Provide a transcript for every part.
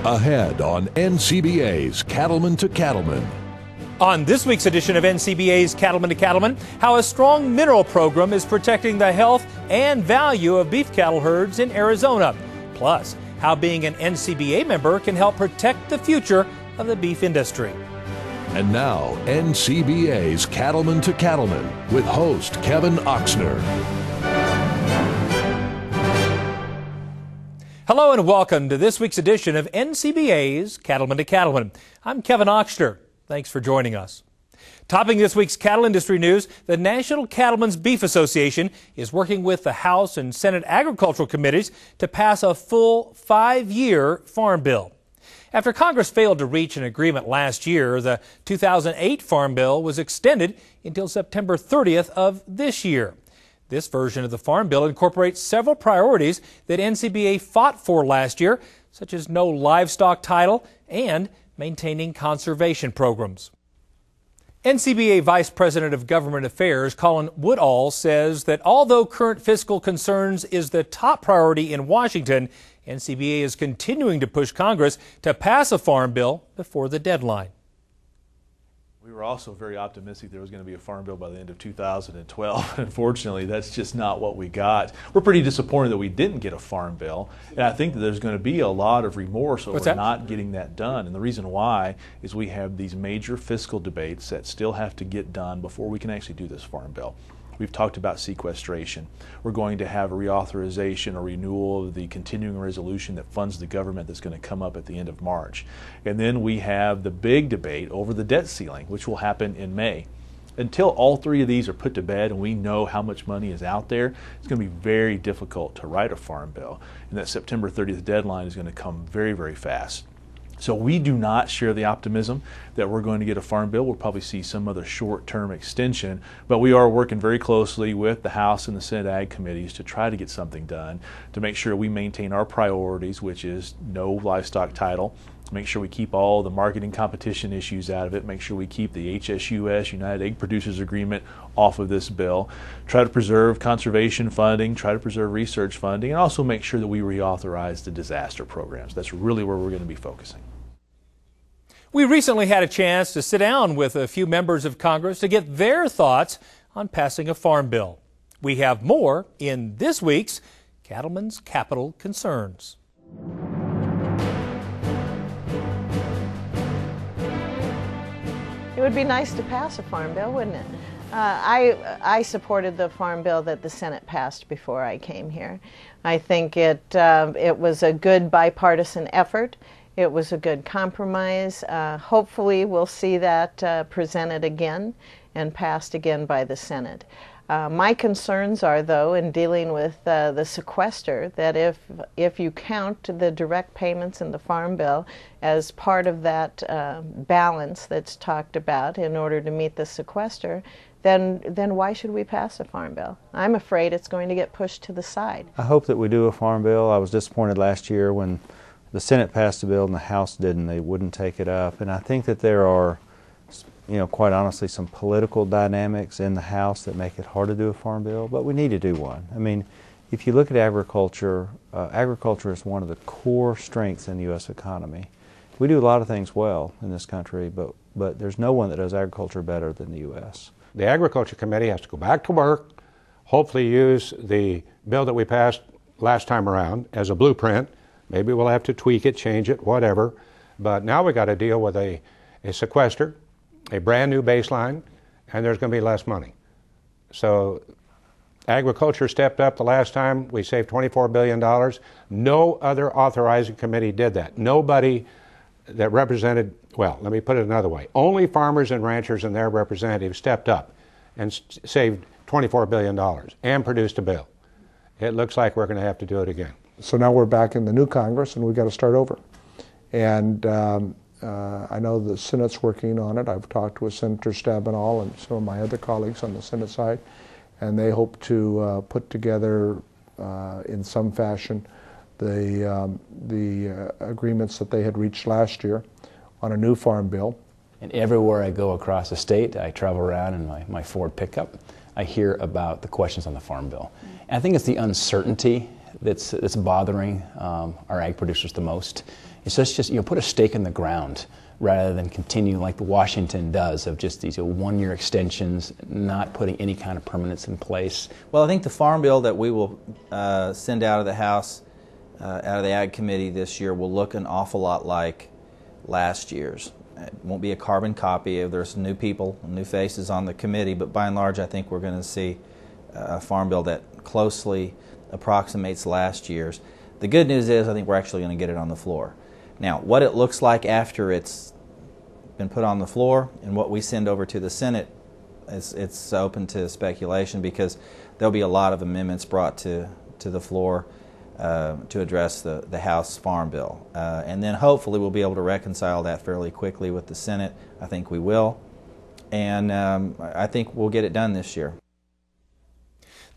Ahead on NCBA's Cattleman to Cattleman. On this week's edition of NCBA's Cattleman to Cattleman, how a strong mineral program is protecting the health and value of beef cattle herds in Arizona. Plus, how being an NCBA member can help protect the future of the beef industry. And now, NCBA's Cattleman to Cattleman with host Kevin Oxner. Hello and welcome to this week's edition of NCBA's Cattleman to Cattleman. I'm Kevin Oxner. Thanks for joining us. Topping this week's cattle industry news, the National Cattlemen's Beef Association is working with the House and Senate Agricultural Committees to pass a full 5-year farm bill. After Congress failed to reach an agreement last year, the 2008 Farm Bill was extended until September 30th of this year. This version of the Farm Bill incorporates several priorities that NCBA fought for last year, such as no livestock title and maintaining conservation programs. NCBA Vice President of Government Affairs Colin Woodall says that although current fiscal concerns is the top priority in Washington, NCBA is continuing to push Congress to pass a farm bill before the deadline. We were also very optimistic there was going to be a farm bill by the end of 2012. Unfortunately, that's just not what we got. We're pretty disappointed that we didn't get a farm bill, and I think that there's going to be a lot of remorse over not getting that done. And the reason why is we have these major fiscal debates that still have to get done before we can actually do this farm bill. We've talked about sequestration. We're going to have a reauthorization or renewal of the continuing resolution that funds the government that's going to come up at the end of March. And then we have the big debate over the debt ceiling, which will happen in May. Until all three of these are put to bed and we know how much money is out there, it's going to be very difficult to write a farm bill. And that September 30th deadline is going to come very, very fast. So we do not share the optimism that we're going to get a farm bill. We'll probably see some other short-term extension, but we are working very closely with the House and the Senate Ag committees to try to get something done to make sure we maintain our priorities, which is no livestock title, make sure we keep all the marketing competition issues out of it, make sure we keep the HSUS, United Egg Producers Agreement, off of this bill, try to preserve conservation funding, try to preserve research funding, and also make sure that we reauthorize the disaster programs. That's really where we're going to be focusing. We recently had a chance to sit down with a few members of Congress to get their thoughts on passing a farm bill. We have more in this week's Cattlemen's Capital Concerns. It would be nice to pass a farm bill, wouldn't it? I supported the farm bill that the Senate passed before I came here. I think it was a good bipartisan effort. It was a good compromise. Hopefully we'll see that presented again and passed again by the Senate. My concerns are, though, in dealing with the sequester, that if you count the direct payments in the Farm Bill as part of that balance that's talked about in order to meet the sequester, then why should we pass a Farm Bill? I'm afraid it's going to get pushed to the side. I hope that we do a Farm Bill. I was disappointed last year when the Senate passed the bill and the House didn't. They wouldn't take it up. And I think that there are, quite honestly, some political dynamics in the House that make it hard to do a farm bill, but we need to do one. I mean, if you look at agriculture, agriculture is one of the core strengths in the U.S. economy. We do a lot of things well in this country, but there's no one that does agriculture better than the U.S. The Agriculture Committee has to go back to work, hopefully use the bill that we passed last time around as a blueprint. Maybe we'll have to tweak it, change it, whatever. But now we got to deal with a sequester, a brand new baseline, and there's going to be less money. So agriculture stepped up the last time. We saved $24 billion. No other authorizing committee did that. Nobody that represented, well, let me put it another way. Only farmers and ranchers and their representatives stepped up and saved $24 billion and produced a bill. It looks like we're going to have to do it again. So now we're back in the new Congress and we've got to start over. And I know the Senate's working on it. I've talked with Senator Stabenow and some of my other colleagues on the Senate side, and they hope to put together in some fashion the agreements that they had reached last year on a new farm bill. And everywhere I go across the state, I travel around in my Ford pickup, I hear about the questions on the farm bill. And I think it's the uncertainty that's bothering our ag producers the most. So let's just put a stake in the ground rather than continue like Washington does of just these one-year extensions, not putting any kind of permanence in place. Well, I think the Farm Bill that we will send out of the House, out of the Ag Committee this year, will look an awful lot like last year's. It won't be a carbon copy. There's some new people, new faces on the committee, but by and large I think we're going to see a Farm Bill that closely approximates last year's. The good news is I think we're actually going to get it on the floor. Now, what it looks like after it's been put on the floor and what we send over to the Senate, it's open to speculation, because there'll be a lot of amendments brought to the floor to address the House Farm Bill. And then hopefully we'll be able to reconcile that fairly quickly with the Senate. I think we will. And I think we'll get it done this year.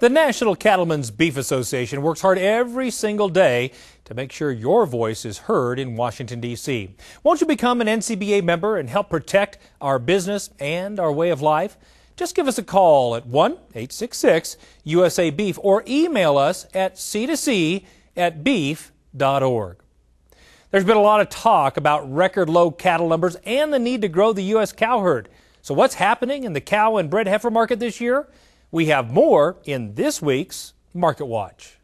The National Cattlemen's Beef Association works hard every single day to make sure your voice is heard in Washington, D.C. Won't you become an NCBA member and help protect our business and our way of life? Just give us a call at 1-866-USA-BEEF or email us at c2c@beef.org. There's been a lot of talk about record low cattle numbers and the need to grow the U.S. cow herd. So what's happening in the cow and bred heifer market this year? We have more in this week's Market Watch.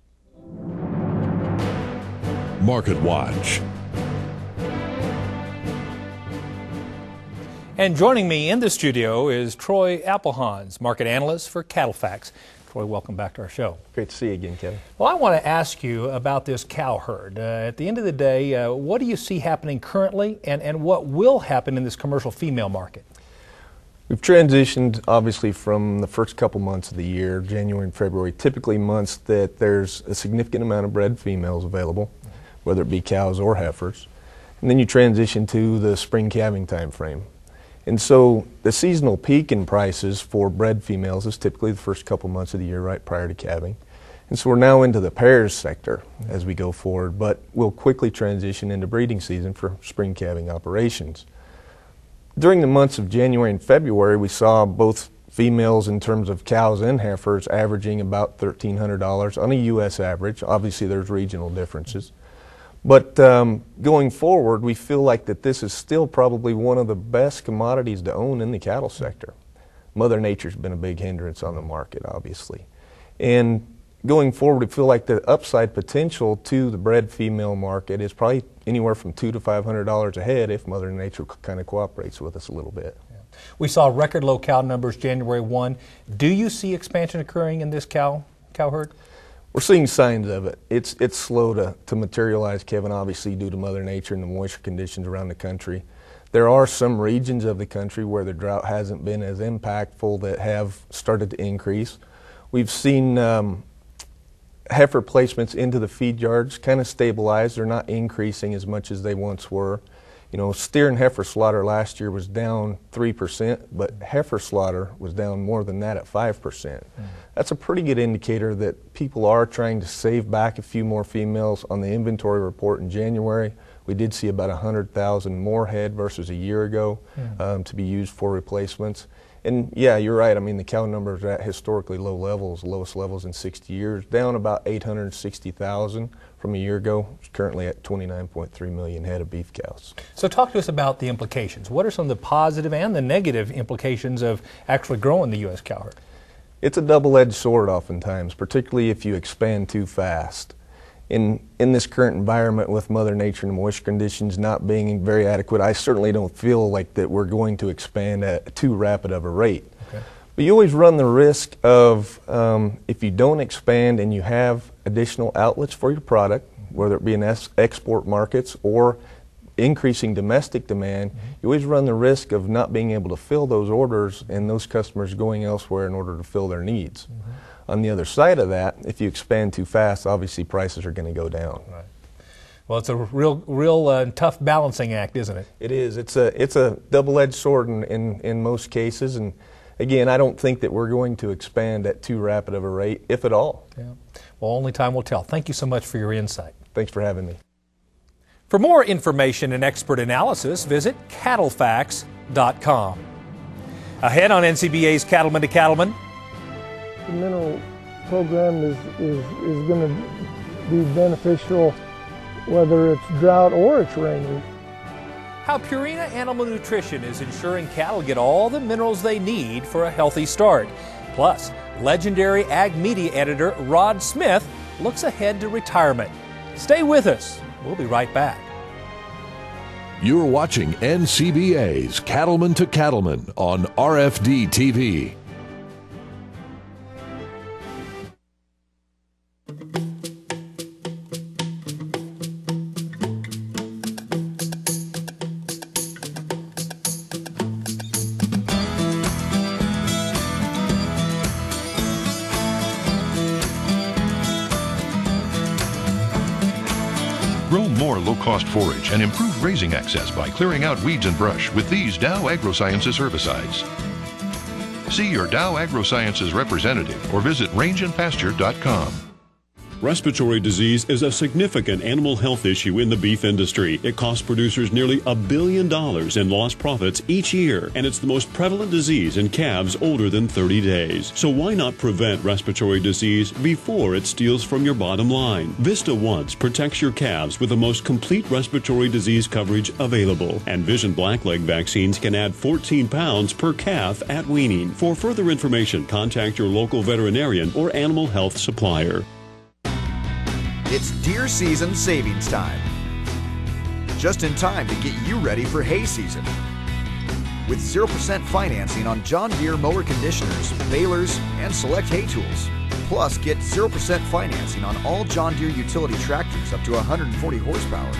Market Watch. And joining me in the studio is Troy Applehans, market analyst for CattleFacts. Troy, welcome back to our show. Great to see you again, Kevin. Well, I want to ask you about this cow herd. At the end of the day, what do you see happening currently, and what will happen in this commercial female market? We've transitioned, obviously, from the first couple months of the year, January and February, typically months that there's a significant amount of bred females available, whether it be cows or heifers. And then you transition to the spring calving time frame. And so the seasonal peak in prices for bred females is typically the first couple months of the year, right prior to calving. And so we're now into the pairs sector as we go forward, but we'll quickly transition into breeding season for spring calving operations. During the months of January and February, we saw both females in terms of cows and heifers averaging about $1,300 on a U.S. average. Obviously, there's regional differences. But going forward, we feel like that this is still probably one of the best commodities to own in the cattle sector. Mother Nature's been a big hindrance on the market, obviously. And going forward, we feel like the upside potential to the bred female market is probably anywhere from $200 to $500 a head if Mother Nature kind of cooperates with us a little bit. Yeah. We saw record low cow numbers January 1. Do you see expansion occurring in this cow herd? We're seeing signs of it. It's slow to materialize, Kevin, obviously due to Mother Nature and the moisture conditions around the country. There are some regions of the country where the drought hasn't been as impactful that have started to increase. We've seen heifer placements into the feed yards kind of stabilize. They're not increasing as much as they once were. You know, steer and heifer slaughter last year was down 3%, but heifer slaughter was down more than that at 5%. That's a pretty good indicator that people are trying to save back a few more females. On the inventory report in January, we did see about 100,000 more head versus a year ago to be used for replacements. And yeah, you're right. I mean, the cow numbers are at historically low levels, lowest levels in 60 years, down about 860,000 from a year ago. It's currently at 29.3 million head of beef cows. So talk to us about the implications. What are some of the positive and the negative implications of actually growing the U.S. cow herd? It's a double-edged sword oftentimes, particularly if you expand too fast. In this current environment with Mother Nature and moisture conditions not being very adequate, I certainly don't feel like that we're going to expand at too rapid of a rate. Okay. But you always run the risk of, if you don't expand and you have additional outlets for your product, whether it be in export markets or increasing domestic demand, you always run the risk of not being able to fill those orders and those customers going elsewhere in order to fill their needs. On the other side of that, if you expand too fast, obviously prices are going to go down. Right. Well, it's a real tough balancing act, isn't it? It is. It's a double-edged sword in most cases, and again, I don't think that we're going to expand at too rapid of a rate, if at all. Yeah. Well, only time will tell. Thank you so much for your insight. Thanks for having me. For more information and expert analysis, visit CattleFacts.com. Ahead on NCBA's Cattleman to Cattleman. The mineral program is going to be beneficial whether it's drought or it's raining. How Purina Animal Nutrition is ensuring cattle get all the minerals they need for a healthy start. Plus, legendary ag media editor Rod Smith looks ahead to retirement. Stay with us. We'll be right back. You're watching NCBA's Cattleman to Cattleman on RFD TV. Grow more low-cost forage and improve grazing access by clearing out weeds and brush with these Dow AgroSciences herbicides. See your Dow AgroSciences representative or visit rangeandpasture.com. Respiratory disease is a significant animal health issue in the beef industry. It costs producers nearly $1 billion in lost profits each year, and it's the most prevalent disease in calves older than 30 days. So why not prevent respiratory disease before it steals from your bottom line? Vista Once protects your calves with the most complete respiratory disease coverage available, and Vision Blackleg vaccines can add 14 pounds per calf at weaning. For further information, contact your local veterinarian or animal health supplier. It's deer season savings time. Just in time to get you ready for hay season. With 0% financing on John Deere mower conditioners, balers, and select hay tools. Plus, get 0% financing on all John Deere utility tractors up to 140 horsepower.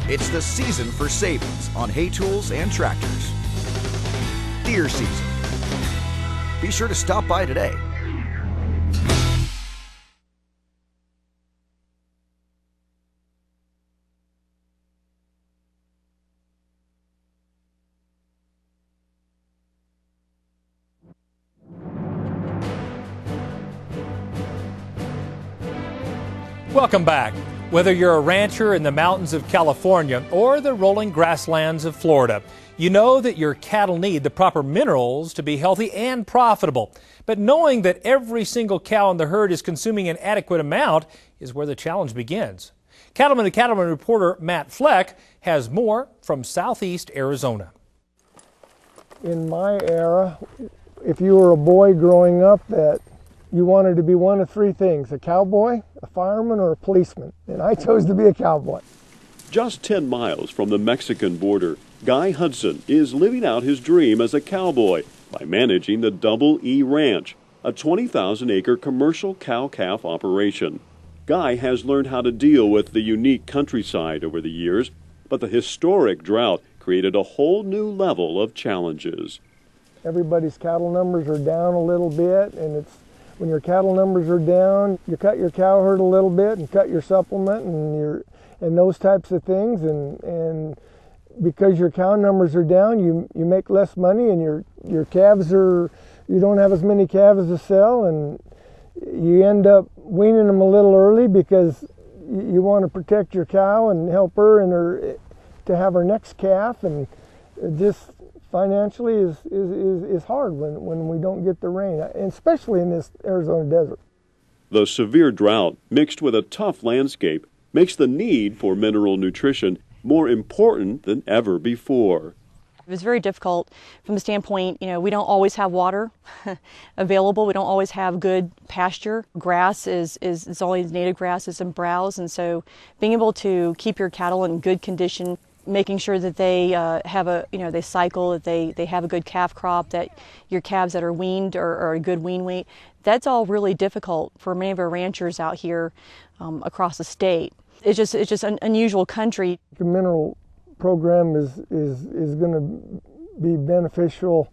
It's the season for savings on hay tools and tractors. Deer season. Be sure to stop by today. Welcome back. Whether you're a rancher in the mountains of California or the rolling grasslands of Florida, you know that your cattle need the proper minerals to be healthy and profitable. But knowing that every single cow in the herd is consuming an adequate amount is where the challenge begins. Cattleman to Cattleman reporter Matt Fleck has more from southeast Arizona. In my era, if you were a boy growing up, that you wanted to be one of three things: a cowboy, a fireman, or a policeman. And I chose to be a cowboy. Just 10 miles from the Mexican border, Guy Hudson is living out his dream as a cowboy by managing the Double E Ranch, a 20,000-acre commercial cow-calf operation. Guy has learned how to deal with the unique countryside over the years, but the historic drought created a whole new level of challenges. Everybody's cattle numbers are down a little bit, and when your cattle numbers are down, you cut your cow herd a little bit and cut your supplement and those types of things, and because your cow numbers are down, you make less money, and your calves you don't have as many calves to sell, and you end up weaning them a little early because you want to protect your cow and help her to have her next calf, and just financially is hard when we don't get the rain, especially in this Arizona desert. The severe drought, mixed with a tough landscape, makes the need for mineral nutrition more important than ever before. It was very difficult from the standpoint, we don't always have water available. We don't always have good pasture. Grass is always native grasses and browse, and so being able to keep your cattle in good condition, making sure that they have they cycle, that they have a good calf crop, that your calves that are weaned are a good wean weight. That's all really difficult for many of our ranchers out here across the state. It's just an unusual country. The mineral program is going to be beneficial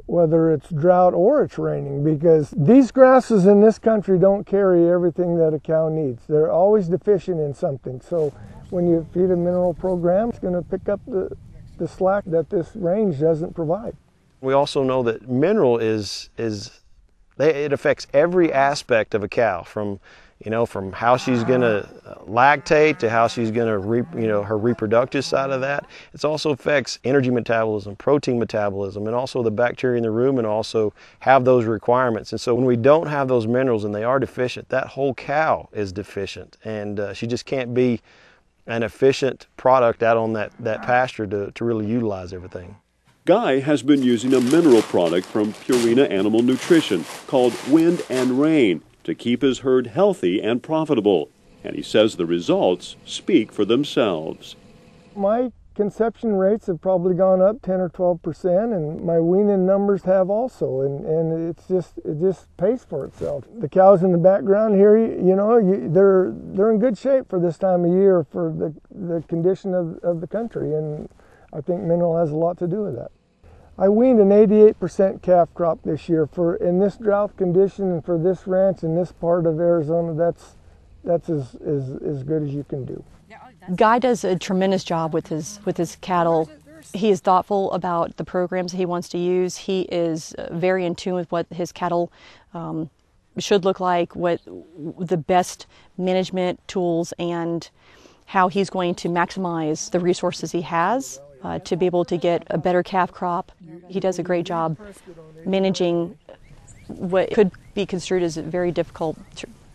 whether it's drought or it's raining, because these grasses in this country don't carry everything that a cow needs. They're always deficient in something. So when you feed a mineral program, it's going to pick up the slack that this range doesn't provide. We also know that mineral it affects every aspect of a cow, from You know, from how she's going to lactate to how she's going to, her reproductive side of that. It also affects energy metabolism, protein metabolism, and also the bacteria in the rumen also have those requirements. And so when we don't have those minerals and they are deficient, that whole cow is deficient, and she just can't be an efficient product out on that pasture to really utilize everything. Guy has been using a mineral product from Purina Animal Nutrition called Wind and Rain to keep his herd healthy and profitable. And he says the results speak for themselves. My conception rates have probably gone up 10 or 12%, and my weaning numbers have also, and it just pays for itself. The cows in the background here, they're in good shape for this time of year for the condition of the country, and I think mineral has a lot to do with that. I weaned an 88% calf crop this year. In this drought condition and for this ranch in this part of Arizona, that's as good as you can do. Guy does a tremendous job with his cattle. He is thoughtful about the programs he wants to use. He is very in tune with what his cattle should look like, what the best management tools, and how he's going to maximize the resources he has to be able to get a better calf crop. He does a great job managing what could be construed as a very difficult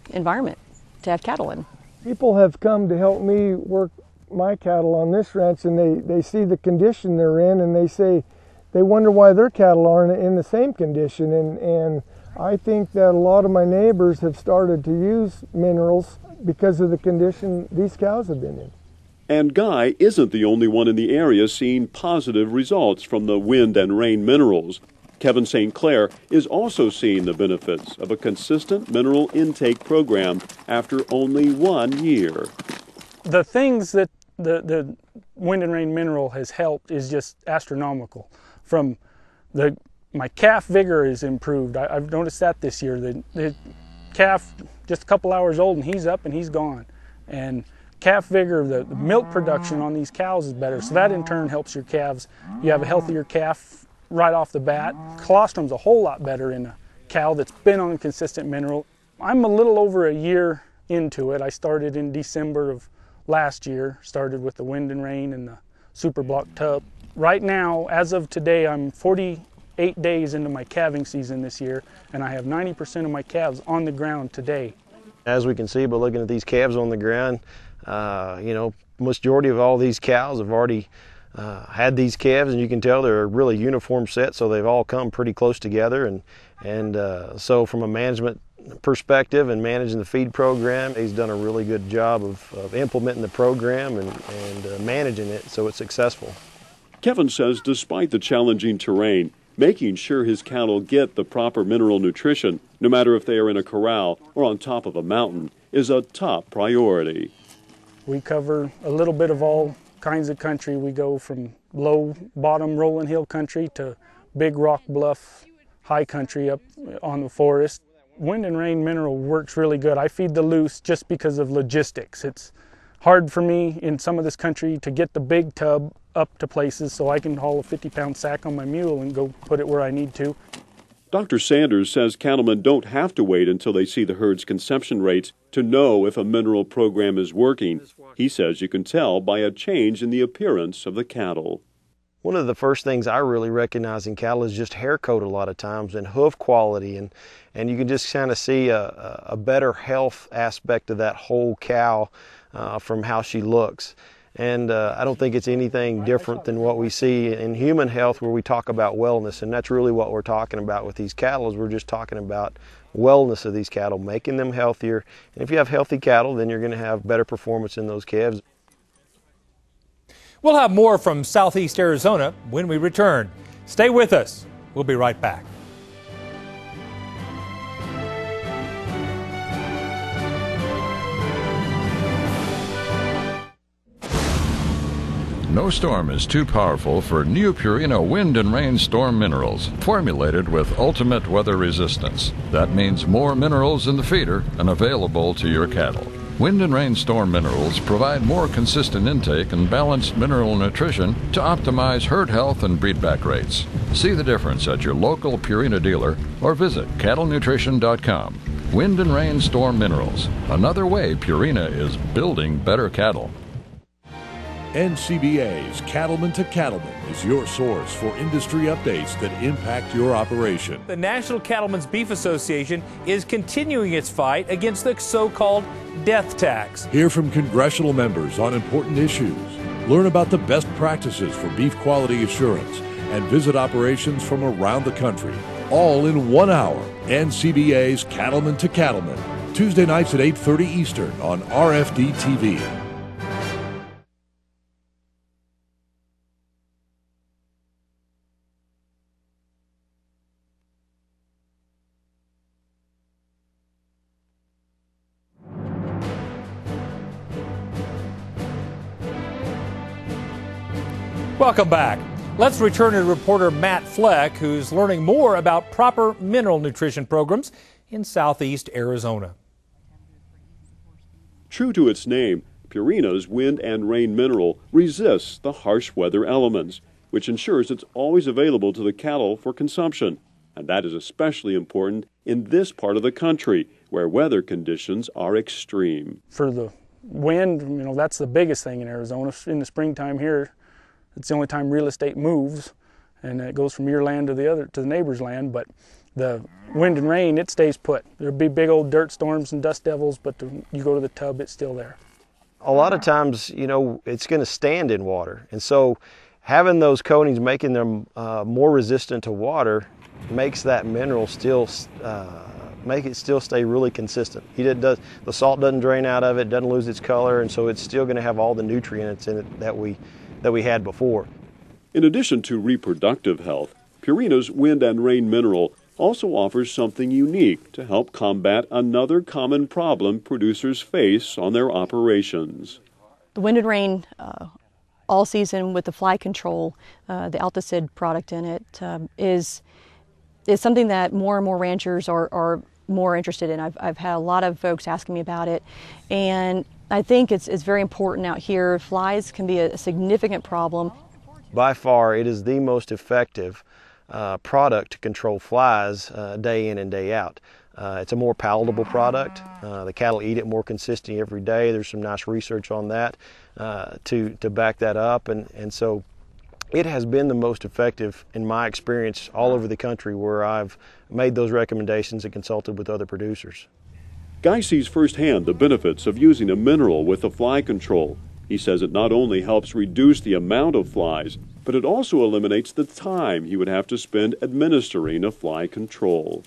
environment to have cattle in. People have come to help me work my cattle on this ranch, and they see the condition they're in, and they say they wonder why their cattle aren't in the same condition. And I think that a lot of my neighbors have started to use minerals because of the condition these cows have been in. And Guy isn't the only one in the area seeing positive results from the Wind and Rain minerals. Kevin St. Clair is also seeing the benefits of a consistent mineral intake program after only 1 year. The things that the Wind and Rain mineral has helped is just astronomical. From my calf vigor is improved. I've noticed that this year. The calf, just a couple hours old and he's up and he's gone. And calf vigor, the milk production on these cows is better. So that in turn helps your calves. You have a healthier calf right off the bat. Colostrum's a whole lot better in a cow that's been on consistent mineral. I'm a little over a year into it. I started in December of last year, started with the Wind and Rain and the Super Block tub. Right now, as of today, I'm 48 days into my calving season this year, and I have 90% of my calves on the ground today. As we can see by looking at these calves on the ground, majority of all these cows have already had these calves, and you can tell they're a really uniform set, so they've all come pretty close together. And so from a management perspective and managing the feed program, he's done a really good job of implementing the program and managing it so it's successful. Kevin says despite the challenging terrain, making sure his cattle get the proper mineral nutrition, no matter if they are in a corral or on top of a mountain, is a top priority. We cover a little bit of all kinds of country. We go from low bottom rolling hill country to big rock bluff high country up on the forest. Wind and Rain mineral works really good. I feed the loose just because of logistics. It's hard for me in some of this country to get the big tub up to places so I can haul a 50-pound sack on my mule and go put it where I need to. Dr. Sanders says cattlemen don't have to wait until they see the herd's conception rates to know if a mineral program is working. He says you can tell by a change in the appearance of the cattle. One of the first things I really recognize in cattle is just hair coat a lot of times, and hoof quality, and you can just kind of see a better health aspect of that whole cow from how she looks. And I don't think it's anything different than what we see in human health, where we talk about wellness, and that's really what we're talking about with these cattle. Is we're just talking about wellness of these cattle, making them healthier. And if you have healthy cattle, then you're going to have better performance in those calves. We'll have more from Southeast Arizona when we return. Stay with us. We'll be right back. No storm is too powerful for new Purina Wind and Rain Storm Minerals, formulated with ultimate weather resistance. That means more minerals in the feeder and available to your cattle. Wind and Rain Storm Minerals provide more consistent intake and balanced mineral nutrition to optimize herd health and breedback rates. See the difference at your local Purina dealer or visit cattlenutrition.com. Wind and Rain Storm Minerals. Another way Purina is building better cattle. NCBA's Cattleman to Cattleman is your source for industry updates that impact your operation. The National Cattlemen's Beef Association is continuing its fight against the so-called death tax. Hear from congressional members on important issues. Learn about the best practices for beef quality assurance and visit operations from around the country. All in 1 hour. NCBA's Cattleman to Cattleman. Tuesday nights at 8:30 Eastern on RFD TV. Welcome back. Let's return to reporter Matt Fleck, who's learning more about proper mineral nutrition programs in southeast Arizona. True to its name, Purina's Wind and Rain Mineral resists the harsh weather elements, which ensures it's always available to the cattle for consumption. And that is especially important in this part of the country, where weather conditions are extreme. For the wind, that's the biggest thing in Arizona. In the springtime here, it's the only time real estate moves, and it goes from your land to the neighbor's land. But the wind and rain, it stays put. There'll be big old dirt storms and dust devils, but you go to the tub, it's still there. A lot of times, it's going to stand in water, and so having those coatings, making them more resistant to water, makes that mineral still stay really consistent. The salt doesn't drain out of it, doesn't lose its color, and so it's still going to have all the nutrients in it that we had before. In addition to reproductive health, Purina's Wind and Rain Mineral also offers something unique to help combat another common problem producers face on their operations. The Wind and Rain all season with the fly control, the Alticid product in it, is something that more and more ranchers are more interested in. I've had a lot of folks asking me about it, and I think it's very important out here. Flies can be a significant problem. By far, it is the most effective product to control flies day in and day out. It's a more palatable product. The cattle eat it more consistently every day. There's some nice research on that to back that up, and so it has been the most effective in my experience all over the country where I've made those recommendations and consulted with other producers. Guy sees firsthand the benefits of using a mineral with the fly control. He says it not only helps reduce the amount of flies, but it also eliminates the time he would have to spend administering a fly control.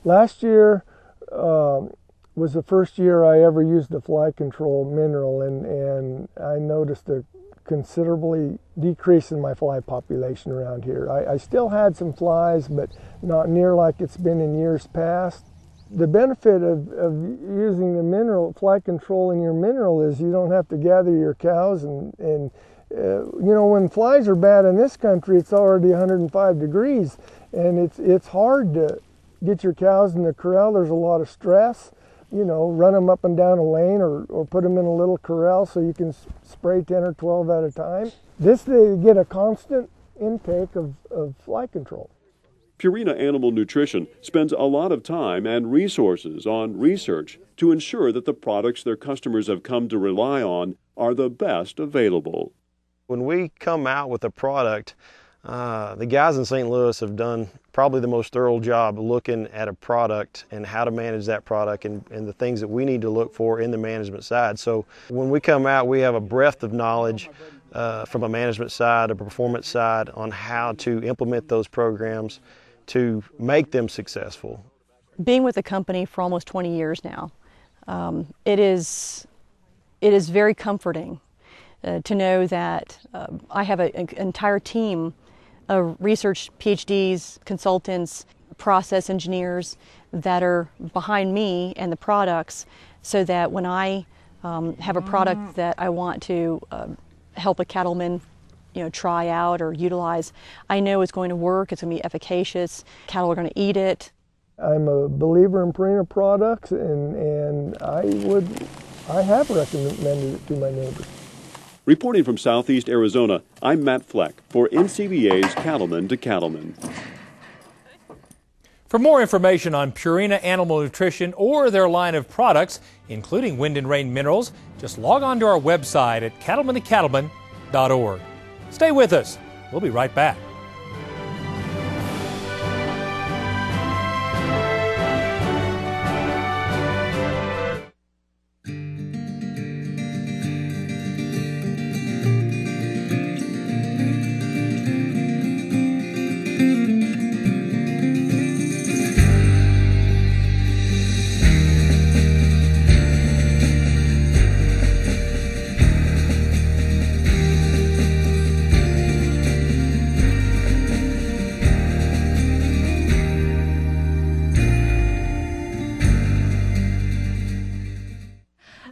Last year was the first year I ever used the fly control mineral, and I noticed a considerably decrease in my fly population around here. I still had some flies, but not near like it's been in years past. The benefit of using the mineral, fly control in your mineral, is you don't have to gather your cows and when flies are bad in this country, it's already 105 degrees, and it's hard to get your cows in the corral. There's a lot of stress. Run them up and down a lane or put them in a little corral so you can spray 10 or 12 at a time. They get a constant intake of fly control. Purina Animal Nutrition spends a lot of time and resources on research to ensure that the products their customers have come to rely on are the best available. When we come out with a product, the guys in St. Louis have done probably the most thorough job looking at a product and how to manage that product and the things that we need to look for in the management side. So when we come out, we have a breadth of knowledge from a management side, a performance side, on how to implement those programs to make them successful. Being with the company for almost 20 years now, it is very comforting to know that I have an entire team of research PhDs, consultants, process engineers that are behind me and the products, so that when I have a product that I want to help a cattleman try out or utilize, I know it's going to work, it's going to be efficacious, cattle are going to eat it. I'm a believer in Purina products, and I have recommended it to my neighbors. Reporting from southeast Arizona, I'm Matt Fleck for NCBA's Cattleman to Cattleman. For more information on Purina Animal Nutrition or their line of products, including Wind and Rain Minerals, just log on to our website at cattlemancattlemen.org. Stay with us. We'll be right back.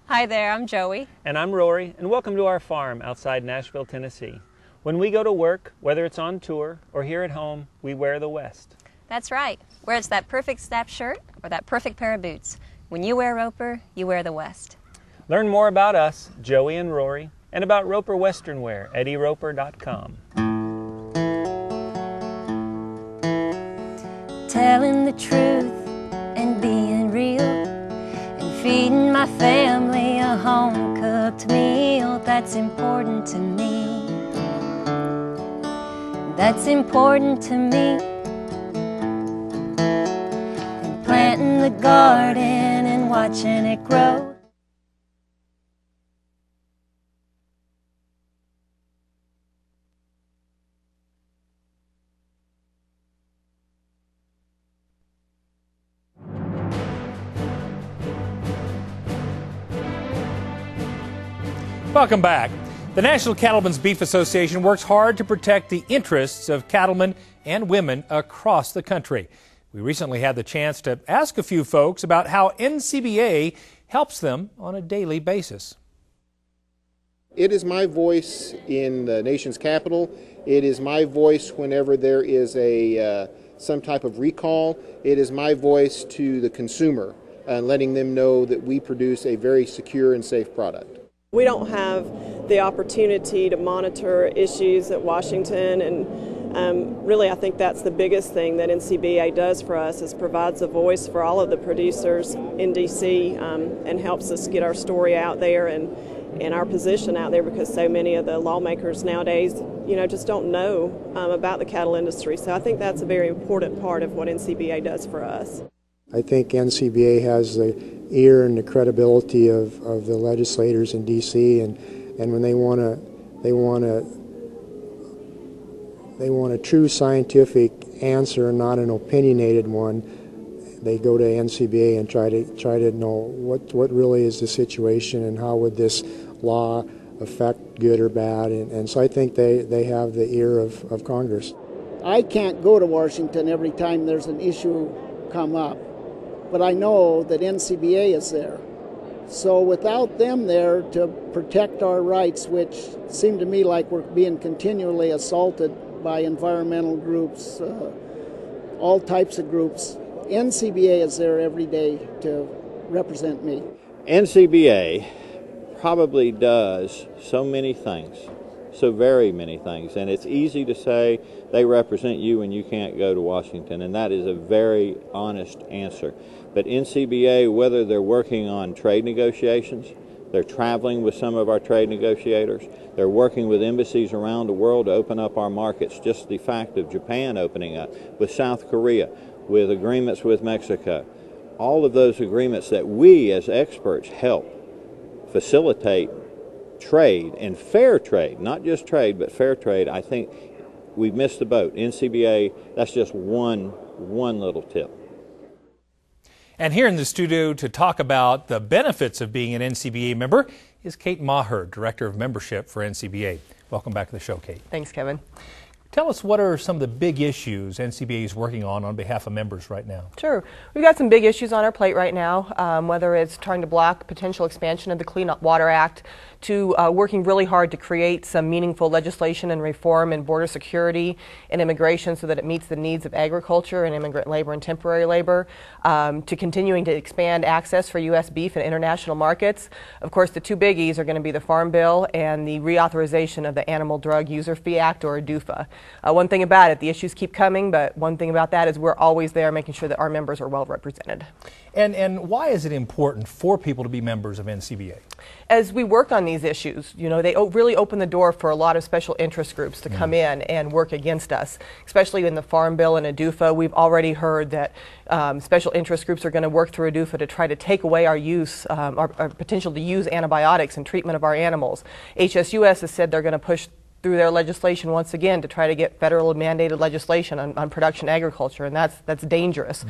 Hi there, I'm Joey. And I'm Rory, and welcome to our farm outside Nashville, Tennessee. When we go to work, whether it's on tour or here at home, we wear the West. That's right. Whether it's that perfect snap shirt or that perfect pair of boots, when you wear Roper, you wear the West. Learn more about us, Joey and Rory, and about Roper Western Wear at eroper.com. Telling the truth and being real, feeding my family a home-cooked meal. That's important to me. That's important to me. And planting the garden and watching it grow. Welcome back. The National Cattlemen's Beef Association works hard to protect the interests of cattlemen and women across the country. We recently had the chance to ask a few folks about how NCBA helps them on a daily basis. It is my voice in the nation's capital. It is my voice whenever there is some type of recall. It is my voice to the consumer, letting them know that we produce a very secure and safe product. We don't have the opportunity to monitor issues at Washington, and really I think that's the biggest thing that NCBA does for us, is provides a voice for all of the producers in D.C. And helps us get our story out there and our position out there, because so many of the lawmakers nowadays, just don't know about the cattle industry. So I think that's a very important part of what NCBA does for us. I think NCBA has the ear and the credibility of the legislators in D.C. and when they want a true scientific answer, not an opinionated one, they go to NCBA and try to know what really is the situation and how would this law affect good or bad, and so I think they have the ear of Congress. I can't go to Washington every time there's an issue come up, but I know that NCBA is there. So without them there to protect our rights, which seem to me like we're being continually assaulted by environmental groups, all types of groups, NCBA is there every day to represent me. NCBA probably does so many things, so very many things, and it's easy to say they represent you when you can't go to Washington, and that is a very honest answer. But NCBA, whether they're working on trade negotiations, they're traveling with some of our trade negotiators, they're working with embassies around the world to open up our markets, just the fact of Japan opening up, with South Korea, with agreements with Mexico, all of those agreements that we as experts help facilitate trade, and fair trade, not just trade, but fair trade. I think we've missed the boat. NCBA, that's just one little tip. And here in the studio to talk about the benefits of being an NCBA member is Kate Maher, Director of Membership for NCBA. Welcome back to the show, Kate. Thanks, Kevin. Tell us, what are some of the big issues NCBA is working on behalf of members right now? Sure. We've got some big issues on our plate right now, whether it's trying to block potential expansion of the Clean Water Act, to working really hard to create some meaningful legislation and reform in border security and immigration so that it meets the needs of agriculture and immigrant labor and temporary labor, to continuing to expand access for U.S. beef in international markets. Of course, the two biggies are going to be the Farm Bill and the reauthorization of the Animal Drug User Fee Act, or ADUFA. one thing about it, the issues keep coming, but one thing about that is we're always there making sure that our members are well represented. And why is it important for people to be members of NCBA? As we work on these issues, you know, they really open the door for a lot of special interest groups to come in and work against us, especially in the Farm Bill and ADUFA. We've already heard that special interest groups are going to work through ADUFA to try to take away our use, our potential to use antibiotics in treatment of our animals. HSUS has said they're going to push through their legislation once again to try to get federal mandated legislation on production agriculture, and that's dangerous.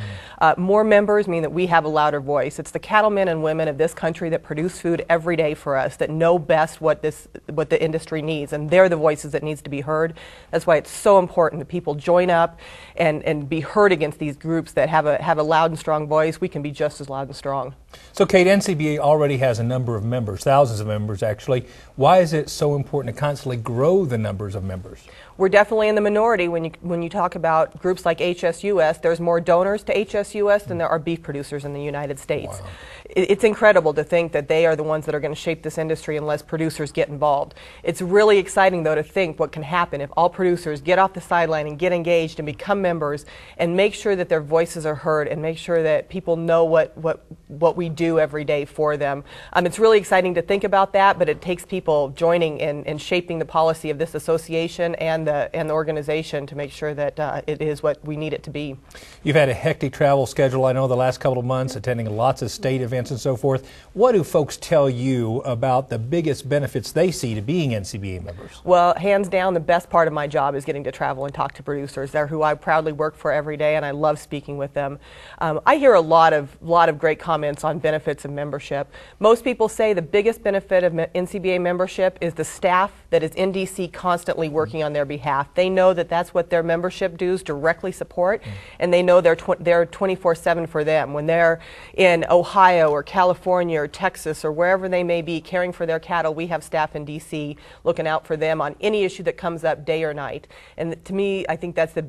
More members mean that we have a louder voice. It's the cattlemen and women of this country that produce food every day for us, that know best what the industry needs, and they're the voices that needs to be heard. That's why it's so important that people join up and be heard against these groups that have a loud and strong voice. We can be just as loud and strong. So, Kate, NCBA already has a number of members, thousands of members actually. Why is it so important to constantly grow the numbers of members? We're definitely in the minority when you talk about groups like HSUS. There's more donors to HSUS than there are beef producers in the United States. Wow. It's incredible to think that they are the ones that are going to shape this industry unless producers get involved. It's really exciting, though, to think what can happen if all producers get off the sideline and get engaged and become members and make sure that their voices are heard and make sure that people know what we do every day for them. It's really exciting to think about that, but it takes people joining and shaping the policy of this association and the organization to make sure that it is what we need it to be. You've had a hectic travel schedule, I know, the last couple of months, attending lots of state events and so forth. What do folks tell you about the biggest benefits they see to being NCBA members? Well, hands down, the best part of my job is getting to travel and talk to producers. They're who I proudly work for every day, and I love speaking with them. I hear a lot of great comments on benefits of membership. Most people say the biggest benefit of NCBA membership is the staff that is in DC constantly working on their behalf. They know that that's what their membership dues directly support, and they know they're 24/7 for them. When they're in Ohio or California or Texas or wherever they may be caring for their cattle, we have staff in DC looking out for them on any issue that comes up day or night. And to me, I think that's the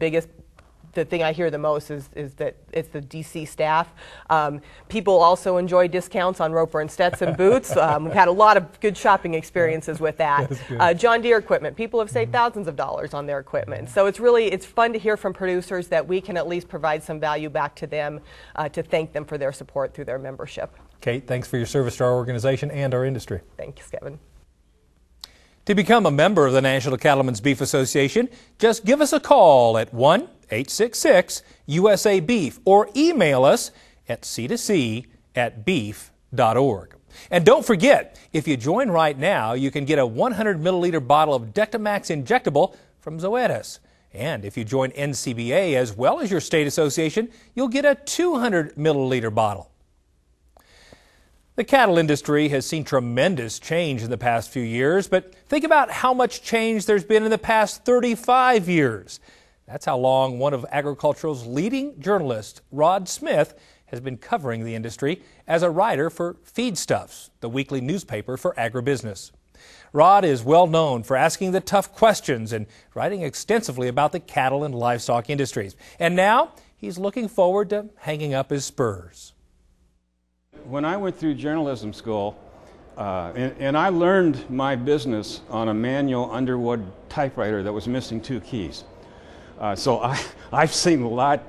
thing I hear the most is that it's the DC staff. People also enjoy discounts on Roper and Stetson boots. We've had a lot of good shopping experiences with that. John Deere equipment. People have saved thousands of dollars on their equipment. So it's fun to hear from producers that we can at least provide some value back to them to thank them for their support through their membership. Kate, thanks for your service to our organization and our industry. Thanks, Kevin. To become a member of the National Cattlemen's Beef Association, just give us a call at 1-866-USA-BEEF or email us at c2c@beef.org. And don't forget, if you join right now, you can get a 100 milliliter bottle of Dectamax injectable from Zoetis. And if you join NCBA as well as your state association, you'll get a 200 milliliter bottle. The cattle industry has seen tremendous change in the past few years, but think about how much change there's been in the past 35 years. That's how long one of agriculture's leading journalists, Rod Smith, has been covering the industry as a writer for Feedstuffs, the weekly newspaper for agribusiness. Rod is well known for asking the tough questions and writing extensively about the cattle and livestock industries. And now he's looking forward to hanging up his spurs. When I went through journalism school, and I learned my business on a manual Underwood typewriter that was missing 2 keys. So I've seen a lot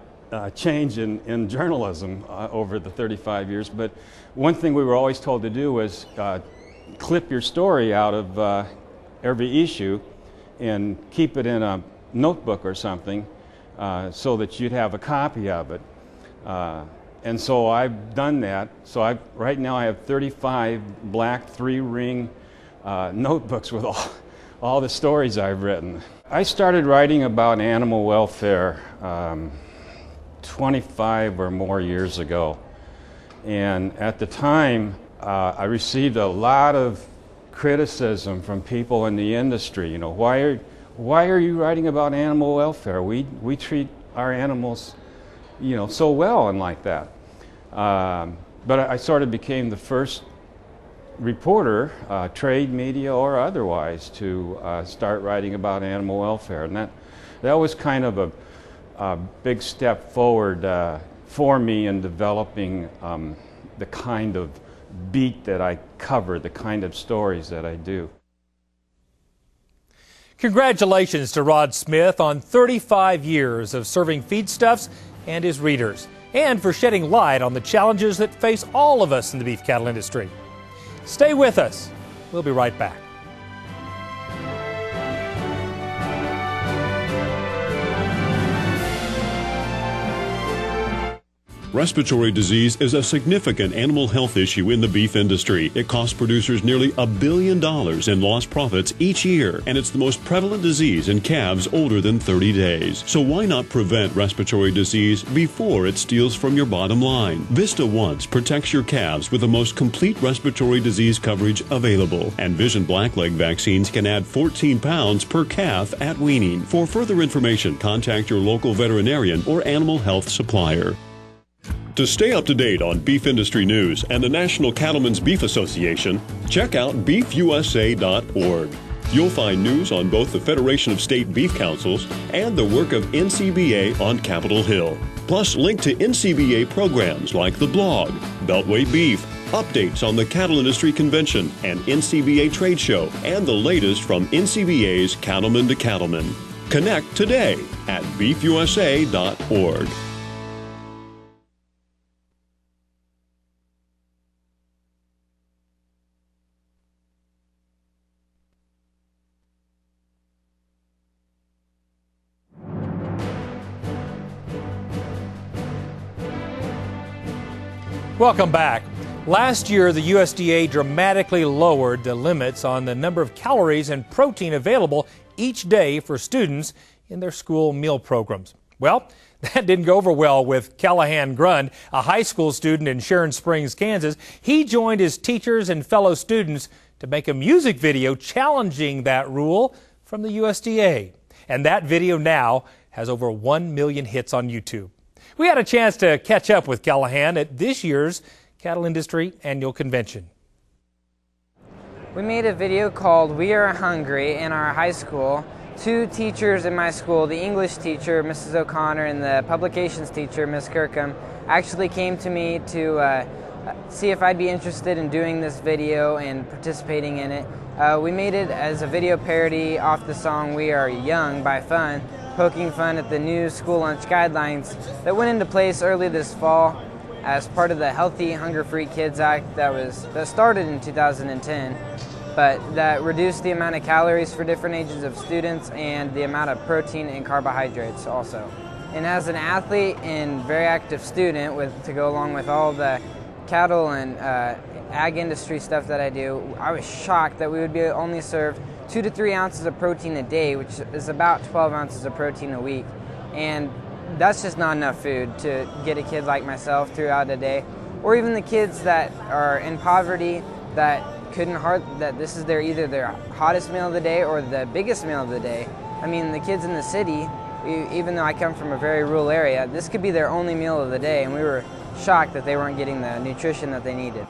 change in journalism over the 35 years, but one thing we were always told to do was clip your story out of every issue and keep it in a notebook or something so that you'd have a copy of it. And so I've done that. So right now I have 35 black 3-ring notebooks with all the stories I've written. I started writing about animal welfare 25 or more years ago. And at the time, I received a lot of criticism from people in the industry. You know, why are you writing about animal welfare? We treat our animals, you know, so well and like that. But I sort of became the first reporter, trade media or otherwise, to start writing about animal welfare, and that was kind of a big step forward for me in developing the kind of beat that I cover, the kind of stories that I do. Congratulations to Rod Smith on 35 years of serving feedstuffs and his readers, and for shedding light on the challenges that face all of us in the beef cattle industry. Stay with us. We'll be right back. Respiratory disease is a significant animal health issue in the beef industry. It costs producers nearly $1 billion in lost profits each year, and it's the most prevalent disease in calves older than 30 days. So why not prevent respiratory disease before it steals from your bottom line? Vista Once protects your calves with the most complete respiratory disease coverage available, and Vision Blackleg vaccines can add 14 pounds per calf at weaning. For further information, contact your local veterinarian or animal health supplier. To stay up to date on beef industry news and the National Cattlemen's Beef Association, check out beefusa.org. You'll find news on both the Federation of State Beef Councils and the work of NCBA on Capitol Hill. Plus, link to NCBA programs like the blog, Beltway Beef, updates on the Cattle Industry Convention and NCBA Trade Show, and the latest from NCBA's Cattleman to Cattleman. Connect today at beefusa.org. Welcome back. Last year, the USDA dramatically lowered the limits on the number of calories and protein available each day for students in their school meal programs. Well, that didn't go over well with Callahan Grund, a high school student in Sharon Springs, Kansas. He joined his teachers and fellow students to make a music video challenging that rule from the USDA. And that video now has over 1 million hits on YouTube. We had a chance to catch up with Callahan at this year's Cattle Industry Annual Convention. We made a video called We Are Hungry in our high school. Two teachers in my school, the English teacher, Mrs. O'Connor, and the publications teacher, Ms. Kirkham, actually came to me to see if I'd be interested in doing this video and participating in it. We made it as a video parody off the song We Are Young by Fun, poking fun at the new school lunch guidelines that went into place early this fall as part of the Healthy Hunger-Free Kids Act that started in 2010, but that reduced the amount of calories for different ages of students and the amount of protein and carbohydrates also. And as an athlete and very active student, to go along with all the cattle and ag industry stuff that I do, I was shocked that we would be only served 2 to 3 ounces of protein a day, which is about 12 ounces of protein a week. And that's just not enough food to get a kid like myself throughout a day, or even the kids that are in poverty that that this is either their hottest meal of the day or the biggest meal of the day. I mean, the kids in the city, even though I come from a very rural area, this could be their only meal of the day, and we were shocked that they weren't getting the nutrition that they needed.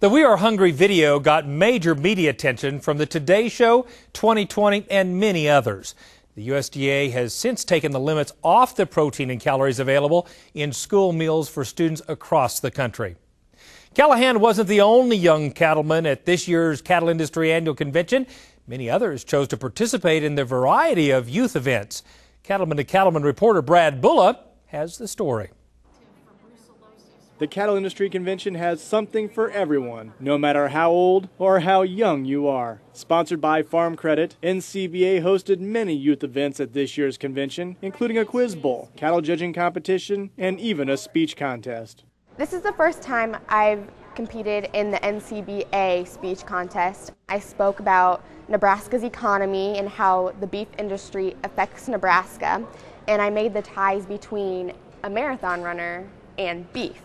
The We Are Hungry video got major media attention from the Today Show, 2020, and many others. The USDA has since taken the limits off the protein and calories available in school meals for students across the country. Callahan wasn't the only young cattleman at this year's Cattle Industry Annual Convention. Many others chose to participate in the variety of youth events. Cattleman to Cattleman reporter Brad Bulla has the story. The Cattle Industry Convention has something for everyone, no matter how old or how young you are. Sponsored by Farm Credit, NCBA hosted many youth events at this year's convention, including a quiz bowl, cattle judging competition, and even a speech contest. This is the first time I've competed in the NCBA speech contest. I spoke about Nebraska's economy and how the beef industry affects Nebraska, and I made the ties between a marathon runner and beef.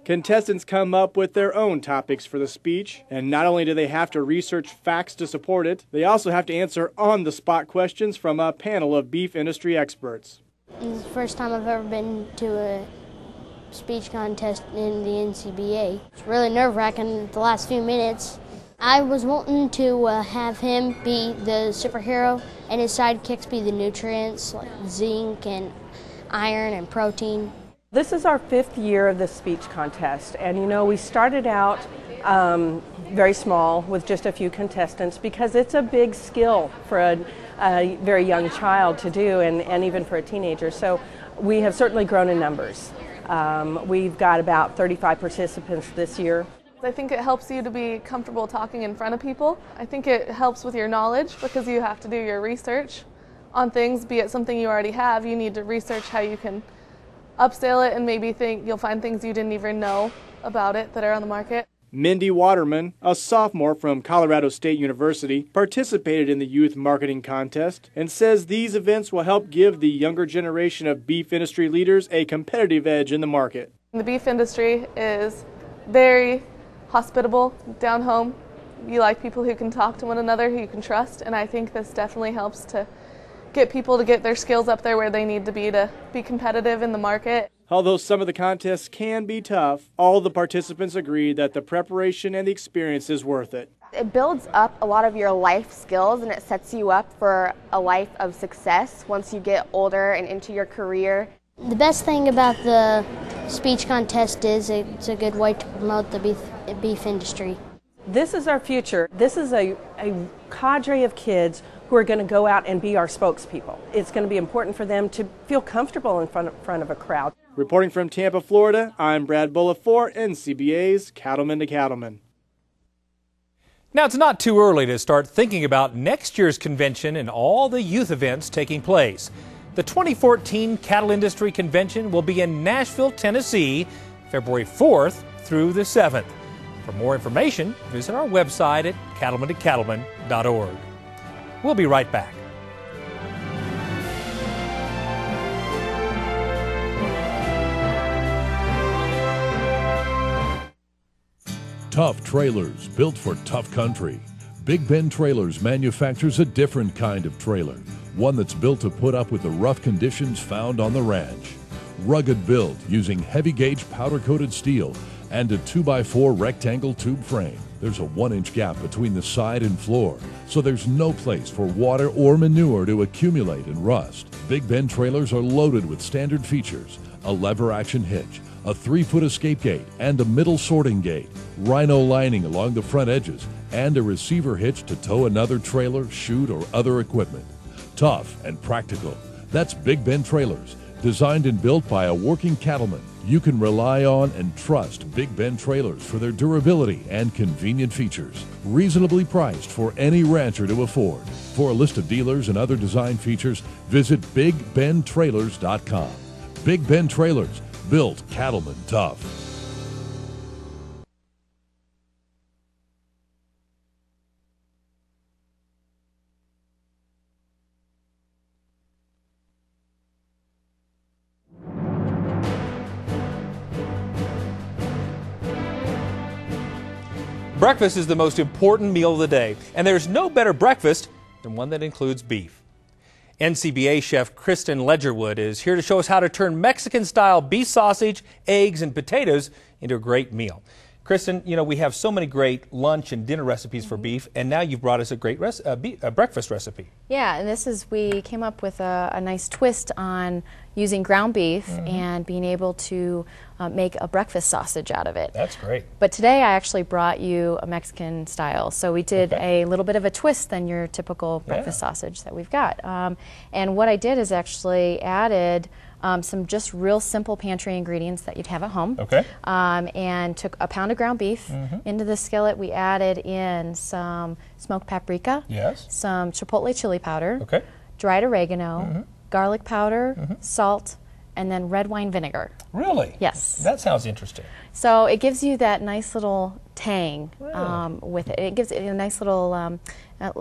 Contestants come up with their own topics for the speech, and not only do they have to research facts to support it, they also have to answer on-the-spot questions from a panel of beef industry experts. This is the first time I've ever been to a speech contest in the NCBA. It's really nerve-wracking the last few minutes. I was wanting to have him be the superhero and his sidekicks be the nutrients like zinc and iron and protein. This is our 5th year of the speech contest, and you know, we started out very small with just a few contestants, because it's a big skill for a very young child to do, and even for a teenager. So we have certainly grown in numbers. We've got about 35 participants this year. I think it helps you to be comfortable talking in front of people. I think it helps with your knowledge because you have to do your research on things, be it something you already have. You need to research how you can upsell it and maybe you'll find things you didn't even know about it that are on the market. Mindy Waterman, a sophomore from Colorado State University, participated in the youth marketing contest and says these events will help give the younger generation of beef industry leaders a competitive edge in the market. The beef industry is very hospitable, down home. You like people who can talk to one another, who you can trust, and I think this definitely helps to get people to get their skills up there where they need to be competitive in the market. Although some of the contests can be tough, all the participants agree that the preparation and the experience is worth it. It builds up a lot of your life skills and it sets you up for a life of success once you get older and into your career. The best thing about the speech contest is it's a good way to promote the beef industry. This is our future. This is a cadre of kids who are going to go out and be our spokespeople. It's going to be important for them to feel comfortable in front of a crowd. Reporting from Tampa, Florida, I'm Brad Bullitt for NCBA's Cattleman to Cattleman. Now, it's not too early to start thinking about next year's convention and all the youth events taking place. The 2014 Cattle Industry Convention will be in Nashville, Tennessee, February 4th through the 7th. For more information, visit our website at cattlemantocattleman.org. We'll be right back. Tough trailers built for tough country. Big Ben Trailers manufactures a different kind of trailer, one that's built to put up with the rough conditions found on the ranch. Rugged build using heavy-gauge powder-coated steel and a 2x4 rectangle tube frame. There's a 1-inch gap between the side and floor, so there's no place for water or manure to accumulate and rust. Big Ben trailers are loaded with standard features: a lever-action hitch, a 3-foot escape gate, and a middle sorting gate, rhino lining along the front edges, and a receiver hitch to tow another trailer, chute, or other equipment. Tough and practical. That's Big Ben Trailers, designed and built by a working cattleman. You can rely on and trust Big Ben Trailers for their durability and convenient features. Reasonably priced for any rancher to afford. For a list of dealers and other design features, visit BigBenTrailers.com. Big Ben Trailers, built cattlemen tough. Breakfast is the most important meal of the day, and there's no better breakfast than one that includes beef. NCBA chef Kristen Ledgerwood is here to show us how to turn Mexican-style beef sausage, eggs, and potatoes into a great meal. Kristen, you know, we have so many great lunch and dinner recipes for beef, and now you've brought us a great breakfast recipe. Yeah, and we came up with a nice twist on using ground beef and being able to make a breakfast sausage out of it. That's great. But today I actually brought you a Mexican style. So we did a little bit of a twist than your typical breakfast sausage that we've got. And what I did is actually added some just real simple pantry ingredients that you'd have at home. And took a pound of ground beef. Into the skillet we added in some smoked paprika, some chipotle chili powder, dried oregano, garlic powder, salt, and then red wine vinegar. Really? Yes. That sounds interesting. So it gives you that nice little tang with it. It gives it a nice little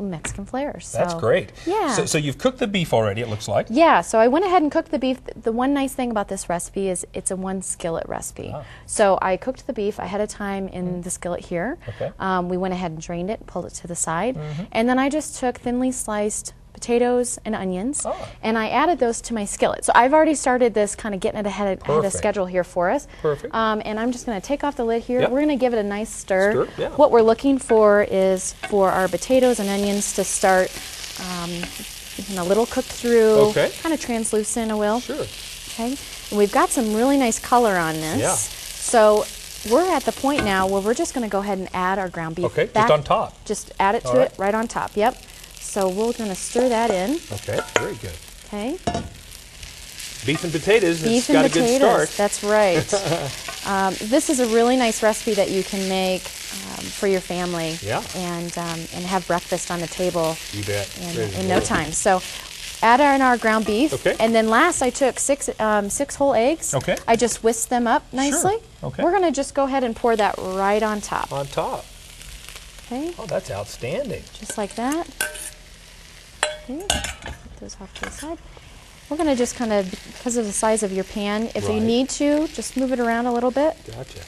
Mexican flavor. So, that's great. Yeah. So you've cooked the beef already, it looks like. Yeah, so I went ahead and cooked the beef. The one nice thing about this recipe is it's a one skillet recipe. So I cooked the beef ahead of time in the skillet here. We went ahead and drained it, pulled it to the side, and then I just took thinly sliced potatoes and onions, and I added those to my skillet. So I've already started this kind of getting it ahead of schedule here for us. And I'm just going to take off the lid here. We're going to give it a nice stir. What we're looking for is for our potatoes and onions to start a little cooked through, kind of translucent, I will. Okay. And we've got some really nice color on this. So we're at the point now where we're just going to go ahead and add our ground beef. Okay, just on top. Just add it to it right on top. Yep. So we're going to stir that in. Okay, very good. Okay. Beef and potatoes. Beef It's got and potatoes. a good start. That's right. This is a really nice recipe that you can make for your family. Yeah. And have breakfast on the table. You bet. In no time. So add in our ground beef. Okay. And then last I took six whole eggs. Okay. I just whisked them up nicely. Sure. Okay. We're going to just go ahead and pour that right on top. On top. Okay. Oh, that's outstanding. Just like that. Okay. Put those off to the side. We're going to just kind of, because of the size of your pan, if you need to, just move it around a little bit. Gotcha.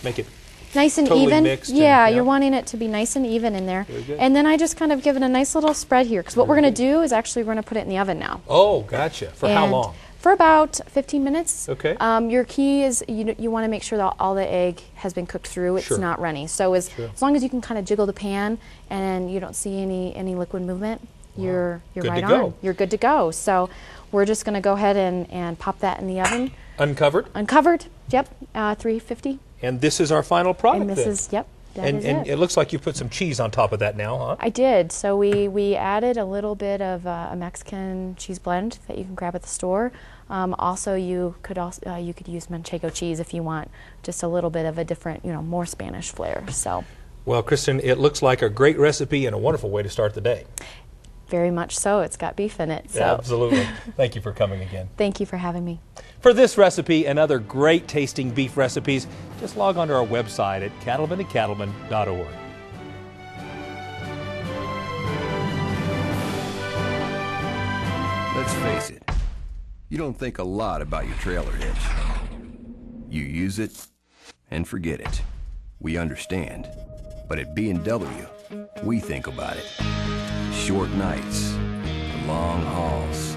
Make it nice and totally even. Mixed yeah, you're wanting it to be nice and even in there. Very good. And then I just kind of give it a nice little spread here, because what we're going to do is actually we're going to put it in the oven now. Oh, gotcha. For how long? For about 15 minutes. Okay. Your key is you want to make sure that all the egg has been cooked through. It's not runny. So as long as you can kind of jiggle the pan and you don't see any liquid movement, you're right on. You're good to go. So we're just going to go ahead and pop that in the oven. Uncovered? Uncovered. Yep. 350. And this is our final product. And this is that is and it looks like you put some cheese on top of that now, huh? I did. So we added a little bit of a Mexican cheese blend that you can grab at the store. Also, you could use Manchego cheese if you want just a little bit of a different, more Spanish flair. So. Well, Kristen, it looks like a great recipe and a wonderful way to start the day. Very much so. It's got beef in it. So. Yeah, absolutely. Thank you for coming again. Thank you for having me. For this recipe and other great tasting beef recipes, just log on to our website at cattlemanandcattlemen.org. Let's face it, you don't think a lot about your trailer hitch. You use it and forget it. We understand. But at B&W, we think about it. Short nights, the long hauls,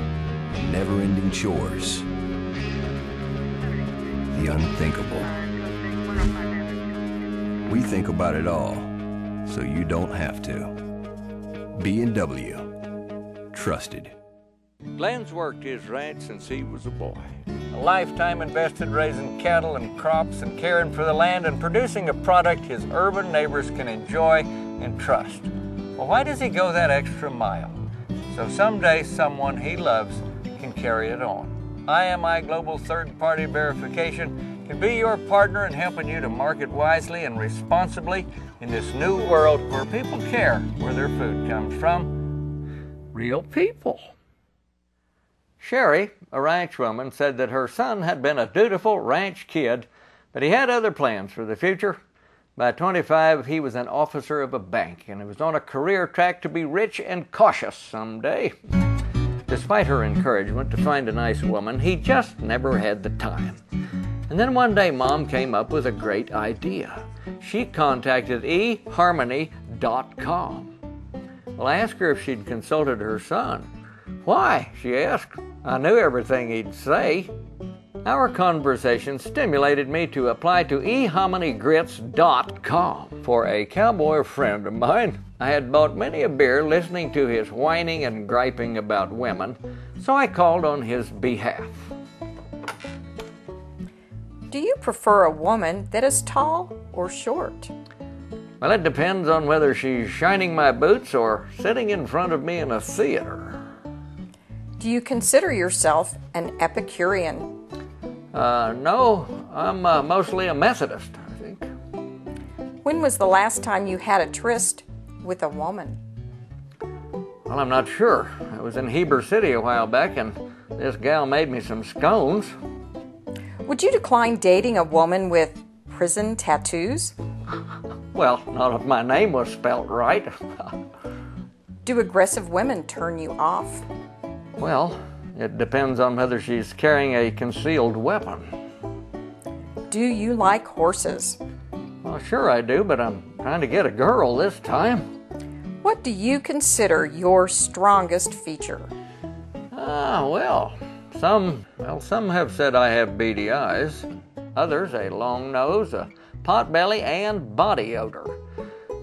never-ending chores. The unthinkable. We think about it all, so you don't have to. B&W. Trusted. Glenn's worked his ranch since he was a boy. A lifetime invested raising cattle and crops and caring for the land and producing a product his urban neighbors can enjoy and trust. Well, why does he go that extra mile? So someday someone he loves can carry it on. IMI Global Third-Party Verification can be your partner in helping you to market wisely and responsibly in this new world where people care where their food comes from. Real people. Sherry, a ranch woman, said that her son had been a dutiful ranch kid, but he had other plans for the future. By 25, he was an officer of a bank, and he was on a career track to be rich and cautious someday. Despite her encouragement to find a nice woman, he just never had the time. And then one day, Mom came up with a great idea. She contacted EHarmony.com. Well, I asked her if she'd consulted her son. Why? She asked. I knew everything he'd say. Our conversation stimulated me to apply to eharmonygrits.com. For a cowboy friend of mine, I had bought many a beer listening to his whining and griping about women, so I called on his behalf. Do you prefer a woman that is tall or short? Well, it depends on whether she's shining my boots or sitting in front of me in a theater. Do you consider yourself an Epicurean? No, I'm mostly a Methodist, I think. When was the last time you had a tryst with a woman? Well, I'm not sure. I was in Heber City a while back, and this gal made me some scones. Would you decline dating a woman with prison tattoos? Well, not if my name was spelt right. Do aggressive women turn you off? Well, it depends on whether she's carrying a concealed weapon. Do you like horses? Well, sure I do, but I'm trying to get a girl this time. What do you consider your strongest feature? Some have said I have beady eyes. Others, a long nose, a pot belly, and body odor.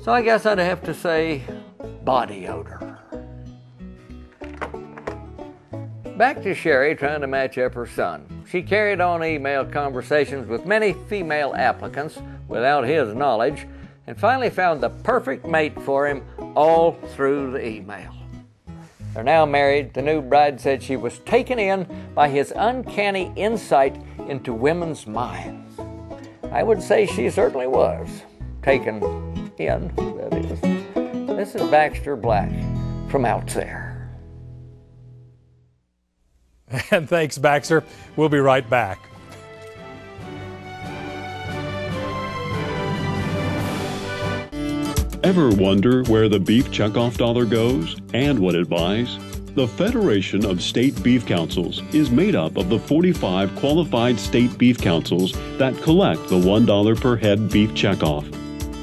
So I guess I'd have to say body odor. Back to Sherry trying to match up her son. She carried on email conversations with many female applicants without his knowledge, and finally found the perfect mate for him all through the email. They're now married. The new bride said she was taken in by his uncanny insight into women's minds. I would say she certainly was taken in, that is. This is Baxter Black from out there. And thanks, Baxter. We'll be right back. Ever wonder where the beef checkoff dollar goes and what it buys? The Federation of State Beef Councils is made up of the 45 qualified state beef councils that collect the $1 per head beef checkoff.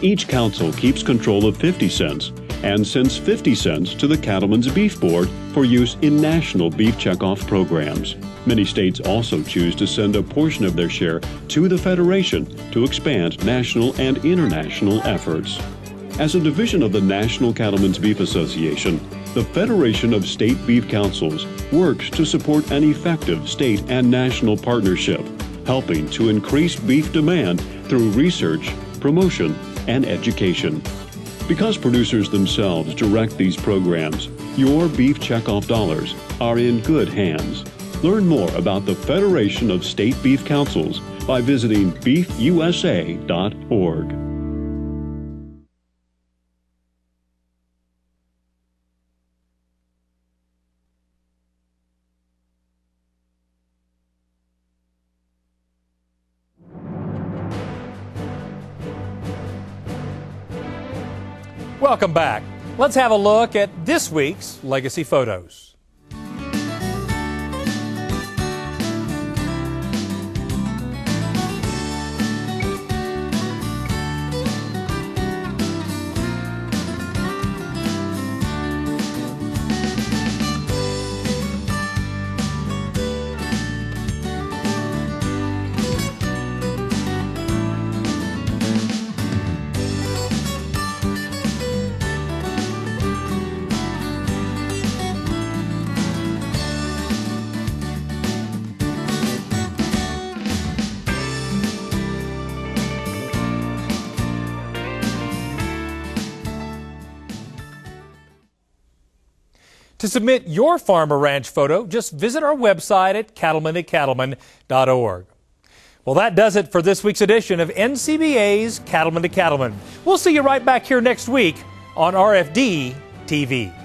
Each council keeps control of 50 cents and sends 50 cents to the Cattlemen's Beef Board for use in national beef checkoff programs. Many states also choose to send a portion of their share to the Federation to expand national and international efforts. As a division of the National Cattlemen's Beef Association, the Federation of State Beef Councils works to support an effective state and national partnership, helping to increase beef demand through research, promotion, and education. Because producers themselves direct these programs, your beef checkoff dollars are in good hands. Learn more about the Federation of State Beef Councils by visiting beefusa.org. Welcome back. Let's have a look at this week's Legacy Photos. To submit your farm or ranch photo, just visit our website at cattlemanandcattlemen.org. Well, that does it for this week's edition of NCBA's Cattleman to Cattleman. We'll see you right back here next week on RFD TV.